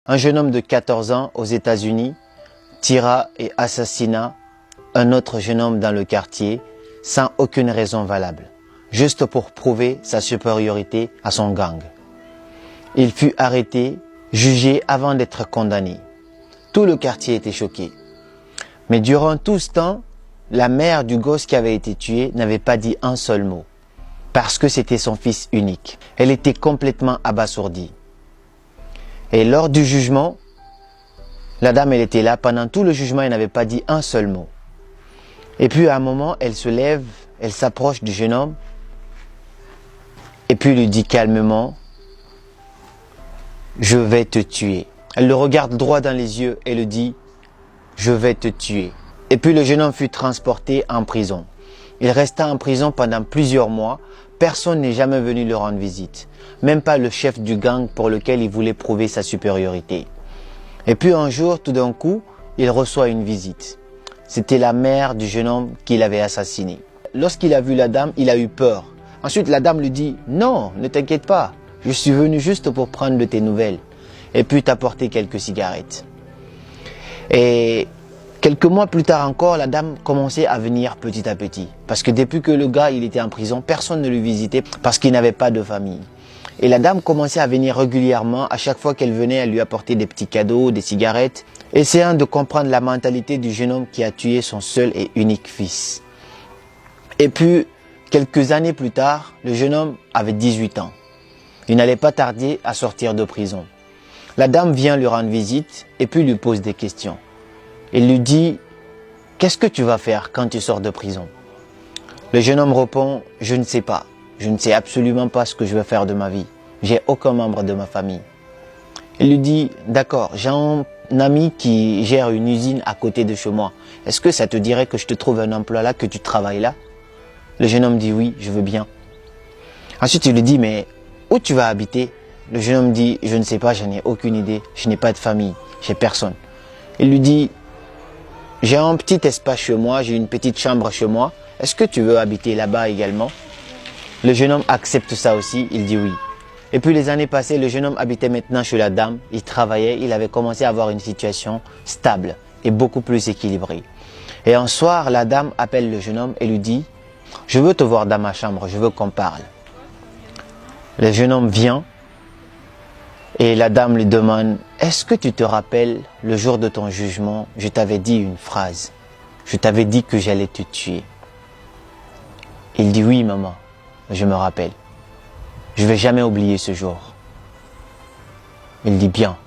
Un jeune homme de 14 ans aux États-Unis tira et assassina un autre jeune homme dans le quartier sans aucune raison valable, juste pour prouver sa supériorité à son gang. Il fut arrêté, jugé avant d'être condamné. Tout le quartier était choqué. Mais durant tout ce temps, la mère du gosse qui avait été tué n'avait pas dit un seul mot, parce que c'était son fils unique. Elle était complètement abasourdie. Et lors du jugement, la dame, elle était là. Pendant tout le jugement, elle n'avait pas dit un seul mot. Et puis à un moment, elle se lève, elle s'approche du jeune homme, et puis lui dit calmement, « Je vais te tuer ». Elle le regarde droit dans les yeux et lui dit, « Je vais te tuer ». Et puis le jeune homme fut transporté en prison. Il resta en prison pendant plusieurs mois. Personne n'est jamais venu le rendre visite. Même pas le chef du gang pour lequel il voulait prouver sa supériorité. Et puis un jour, tout d'un coup, il reçoit une visite. C'était la mère du jeune homme qu'il avait assassiné. Lorsqu'il a vu la dame, il a eu peur. Ensuite, la dame lui dit, « Non, ne t'inquiète pas. Je suis venu juste pour prendre de tes nouvelles. Et puis t'apporter quelques cigarettes. » Et quelques mois plus tard encore, la dame commençait à venir petit à petit. Parce que depuis que le gars il était en prison, personne ne le visitait parce qu'il n'avait pas de famille. Et la dame commençait à venir régulièrement. À chaque fois qu'elle venait, elle lui apportait des petits cadeaux, des cigarettes, essayant de comprendre la mentalité du jeune homme qui a tué son seul et unique fils. Et puis, quelques années plus tard, le jeune homme avait 18 ans. Il n'allait pas tarder à sortir de prison. La dame vient lui rendre visite et puis lui pose des questions. Il lui dit, « Qu'est-ce que tu vas faire quand tu sors de prison ?» Le jeune homme répond, « Je ne sais pas. Je ne sais absolument pas ce que je vais faire de ma vie. J'ai aucun membre de ma famille. » Il lui dit, « D'accord, j'ai un ami qui gère une usine à côté de chez moi. Est-ce que ça te dirait que je te trouve un emploi là, que tu travailles là ?» Le jeune homme dit, « Oui, je veux bien. » Ensuite, il lui dit, « Mais où tu vas habiter ?» Le jeune homme dit, « Je ne sais pas, je n'ai aucune idée. Je n'ai pas de famille, j'ai personne. » Il lui dit, « J'ai un petit espace chez moi, j'ai une petite chambre chez moi. Est-ce que tu veux habiter là-bas également ?» Le jeune homme accepte ça aussi, il dit oui. Et puis les années passées, le jeune homme habitait maintenant chez la dame, il travaillait, il avait commencé à avoir une situation stable et beaucoup plus équilibrée. Et un soir, la dame appelle le jeune homme et lui dit, « Je veux te voir dans ma chambre, je veux qu'on parle. » Le jeune homme vient et la dame lui demande, « Est-ce que tu te rappelles le jour de ton jugement, je t'avais dit une phrase, je t'avais dit que j'allais te tuer. » Il dit, « Oui, maman. Je me rappelle. Je ne vais jamais oublier ce jour. » Il dit, « Bien.